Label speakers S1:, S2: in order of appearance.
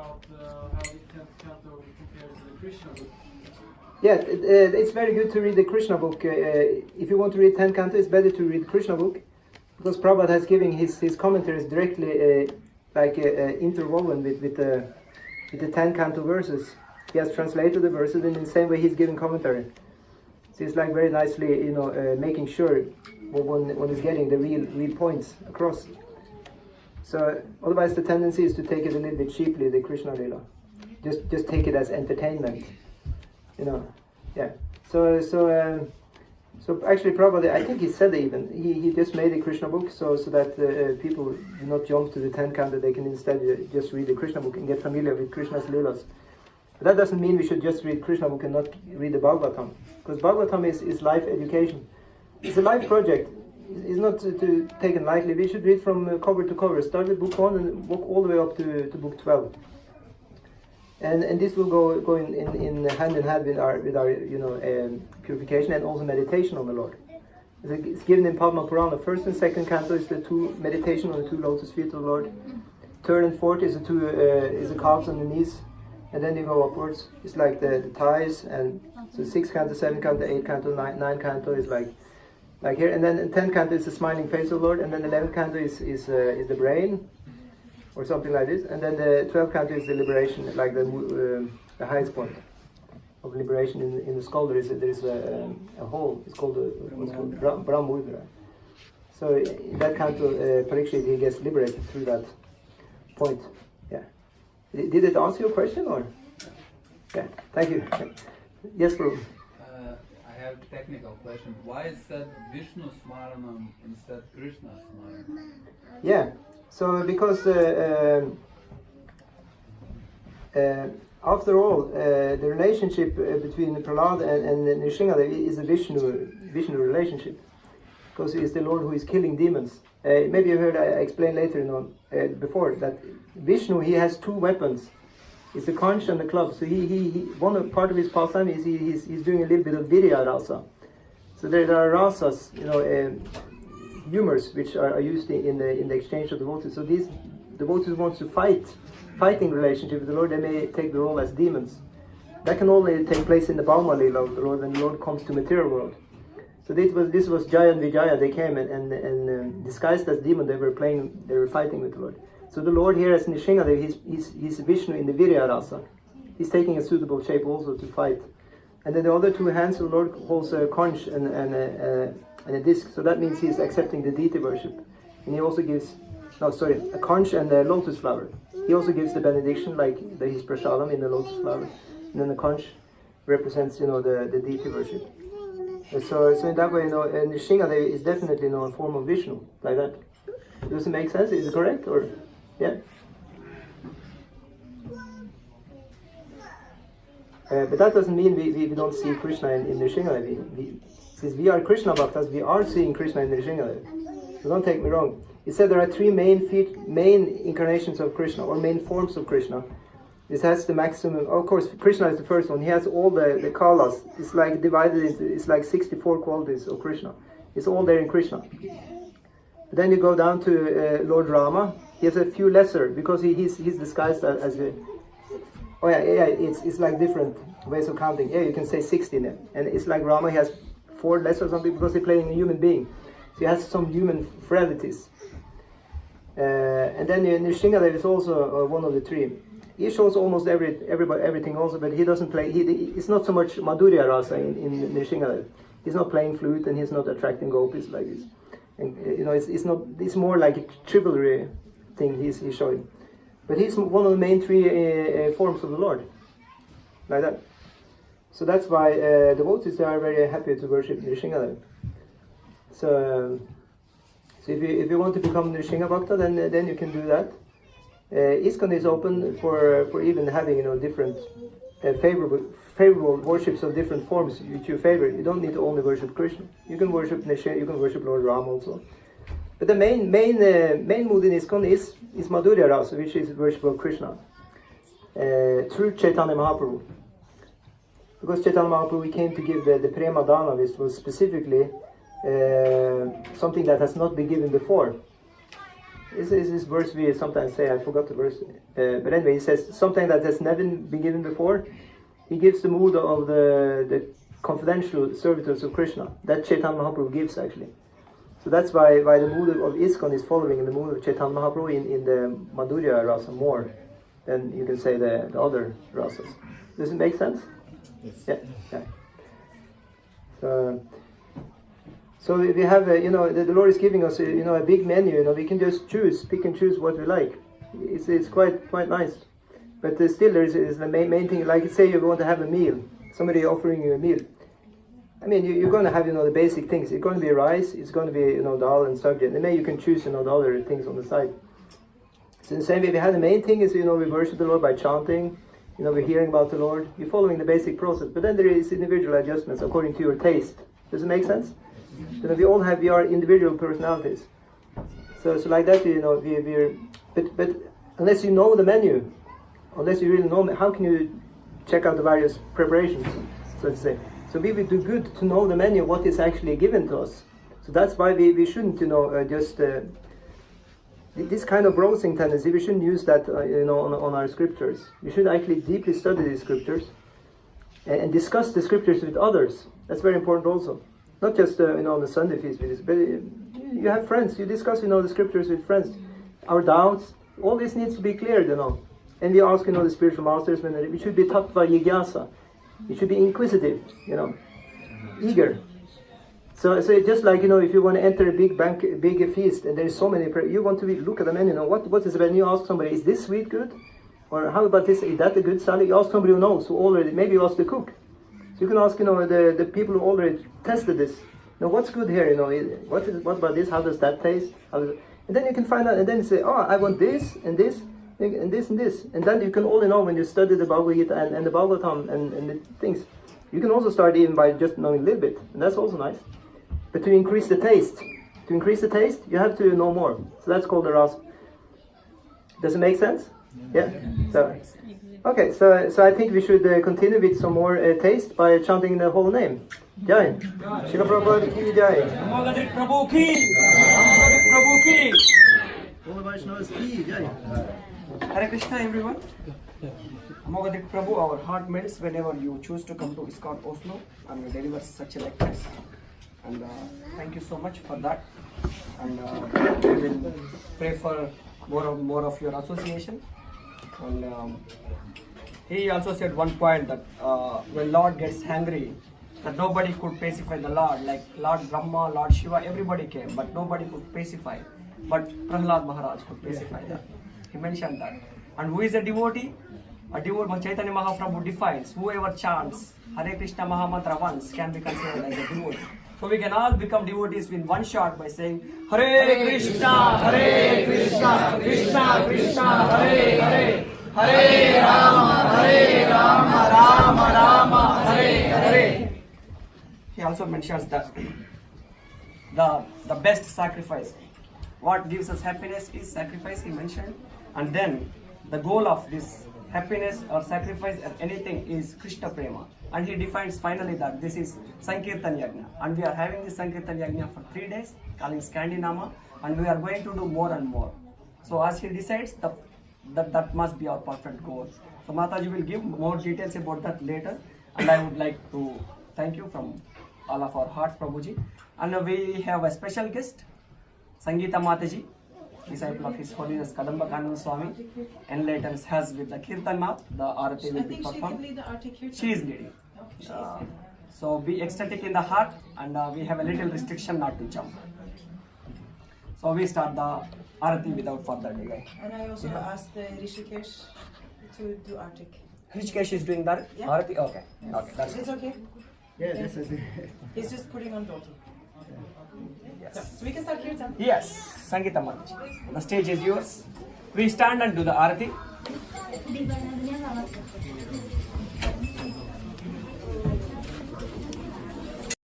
S1: about how the 10th canto compares to the Krishna book.
S2: Yeah, it's very good to read the Krishna book. If you want to read 10th canto, it's better to read Krishna book, because Prabhupada has given his commentaries directly interwoven with the 10 canto verses. He has translated the verses, and in the same way he's giving commentary. So it's like very nicely, making sure one is getting the real points across. So otherwise the tendency is to take it a little bit cheaply, the Krishna Lila. Just take it as entertainment, Yeah. So actually Prabhupada, I think he said even, he just made a Krishna book so that people do not jump to the 10 canto. They can instead just read the Krishna book and get familiar with Krishna's Leelas. But that doesn't mean we should just read Krishna book and not read the Bhagavatam, because Bhagavatam is life education. It's a life project. It's not to taken lightly. We should read from cover to cover. Start with book 1 and walk all the way up to book 12. And this will go in hand with our purification and also meditation on the Lord. It's given in Padma Purana. First and second canto is the two meditation on the two lotus feet of the Lord. Third and fourth is the calves on the knees, and then you go upwards. It's like the thighs, and so 6th canto, 7th canto, 8th canto, 9th canto is like here, and then 10th canto is the smiling face of the Lord, and then 11th canto is the brain, or something like this, and then the 12th canto is the liberation, like the highest point of liberation in the skull. There is a hole. It's called Brahmudra. So in that canto, Parikshit, he gets liberated through that point. Yeah. Did it answer your question, or? Yeah. Thank you. Yes, Prabhu.
S3: I have a technical question. Why is said Vishnu Smaranam instead Krishna Smaranam?
S2: Yeah. So because after all, the relationship between Prahlad and Nrsingadev is a Vishnu relationship, because he is the Lord who is killing demons. Maybe you heard I explained later before that Vishnu, he has two weapons. It's the conch and the club. So one part of his pastime is he's doing a little bit of virya rasa. So there are rasas, humors which are used in the exchange of devotees. So these devotees want to fighting relationship with the Lord. They may take the role as demons. That can only take place in the Bauma Lila of the Lord, when the Lord comes to material world. So this was Jaya and Vijaya. They came and disguised as demon. They were fighting with the Lord. So the Lord here as Nrsingadev, he's Vishnu in the Virya Rasa. He's taking a suitable shape also to fight. And then the other two hands, the Lord holds a conch and a disc. So that means he's accepting the deity worship. And he also gives, a conch and a lotus flower. He also gives the benediction, like his prasadam in the lotus flower. And then the conch represents, the deity worship. So in that way, Nrsingadev is definitely a form of Vishnu, like that. Does it make sense? Is it correct? Or yeah? But that doesn't mean we don't see Krishna in Nrsingadev. Since we are Krishna Bhaktas, we are seeing Krishna in Nrsingadev. So don't take me wrong. He said there are three main incarnations of Krishna, or main forms of Krishna. This has the maximum. Of course, Krishna is the first one. He has all the kalas. It's like divided into. It's like 64 qualities of Krishna. It's all there in Krishna. Then you go down to Lord Rama. He has a few lesser, because he's disguised as a. Oh yeah. It's like different ways of counting. Yeah, you can say 16, and it's like Rama. He has 4 lesser or something, because he's playing a human being. So he has some human frailties. And then Nrsingadev is also one of the three. He shows almost everything also, but he doesn't play. It's not so much Madhurya Rasa in Nrsingadev. He's not playing flute, and he's not attracting gopis like this. And it's not. It's more like a chivalry thing he's showing. But he's one of the main 3 forms of the Lord, like that. So that's why devotees are very happy to worship Nrsingadev. So if you want to become Nrsinga Bhakta, then you can do that. Iskcon is open for even having different favorable worships of different forms which you favor. You don't need to only worship Krishna. You can worship Nrsinga. You can worship Lord Ram also. But the main mood in Iskcon is Madhurya Rasa, which is worship of Krishna through Chaitanya Mahaprabhu. Because Chaitanya Mahaprabhu came to give the Prema Dana, which was specifically something that has not been given before. This is this verse we sometimes say, I forgot the verse. But anyway, he says something that has never been given before. He gives the mood of the confidential servitors of Krishna. That Chaitanya Mahaprabhu gives actually. So that's why the mood of Iskcon is following in the mood of Chaitanya Mahaprabhu in the Madhurya rasa more than you can say the other rasas. Does it make sense? Yes. Yeah. So we have, the Lord is giving us, a big menu. We can just pick and choose what we like. It's quite nice. But still, there is the main thing. Like say you want to have a meal, somebody offering you a meal. I mean, you're going to have, the basic things. It's going to be rice. It's going to be, dal and sabji. And then you can choose, the other things on the side. So in the same way, we have the main thing is, we worship the Lord by chanting. We're hearing about the Lord. You're following the basic process. But then there is individual adjustments according to your taste. Does it make sense? We are individual personalities. So like that, but unless you know the menu, unless you really know, how can you check out the various preparations, so to say? So we would do good to know the menu, what is actually given to us. So that's why we shouldn't, just this kind of browsing tendency. We shouldn't use that, on our scriptures. We should actually deeply study the scriptures and discuss the scriptures with others. That's very important also. Not just on the Sunday feast, but you have friends. You discuss the scriptures with friends. Our doubts, all this needs to be cleared, And we ask the spiritual masters when we should be tattva jigyasa. We should be inquisitive, eager. So it's just like if you want to enter a big feast, and there's so many, you want to look at the menu. What is when you ask somebody, is this sweet good, or how about this? Is that a good salad? You ask somebody who knows, who already. Maybe you ask the cook. So you can ask, the people who already tested this. What's good here? What about this? How does that taste? And then you can find out, and then you say, I want this and this and this and this. And then you can only know when you study the Bhagavad Gita and the Bhagavatam and the things. You can also start even by just knowing a little bit, and that's also nice. But to increase the taste, you have to know more. So that's called the rasa. Does it make sense? Yeah. Okay, so I think we should continue with some more taste by chanting the whole name. Jai. Shila Prabhupada ki jai.
S4: Amogha Prabhu ki. Amogha Prabhu ki.
S2: All the Vaishnavas ki jai.
S4: Hare Krishna, everyone. Amogha Prabhu, our heart melts whenever you choose to come to Iskcon Oslo and you deliver such lectures. And thank you so much for that. And we will pray for more of your association. And he also said one point that when Lord gets angry, that nobody could pacify the Lord. Like Lord Brahma, Lord Shiva, everybody came, but nobody could pacify. But Prahlad Maharaj could pacify that. He mentioned that. And who is a devotee? A devotee, Chaitanya Mahaprabhu defines, whoever chants Hare Krishna Mahamantra once can be considered as a devotee. So we can all become devotees in one shot by saying Hare Krishna, Krishna Krishna, Hare Hare, Hare Rama, Rama Rama, Hare Hare. He also mentions that the best sacrifice, what gives us happiness is sacrifice, he mentioned. And then the goal of this happiness or sacrifice or anything is Krishna Prema. And he defines finally that this is Sankirtan Yajna. And we are having this Sankirtan Yajna for 3 days, calling Scandinama, and we are going to do more and more. So as he decides, that must be our perfect goal. So Mataji will give more details about that later. And I would like to thank you from all of our hearts, Prabhuji. And we have a special guest, Sangeeta Mataji, disciple of His Holiness Kadamba Kanana Swami, enlightens us with the kirtan now. The arati will be performed. She is leading. So be ecstatic in the heart, and we have a little restriction not to jump. So we start the arati without further delay.
S5: And I also asked Rishikesh to do artik.
S4: Rishikesh is doing that?
S5: Yeah.
S4: Arati? Okay.
S5: Yes.
S4: Okay, that's
S5: It's okay.
S2: Yeah, this is it.
S5: He's just putting on dhoti. So we can start kirtan.
S4: Yes, Sangeeta Mataji. The stage is yours. We stand and do the arati.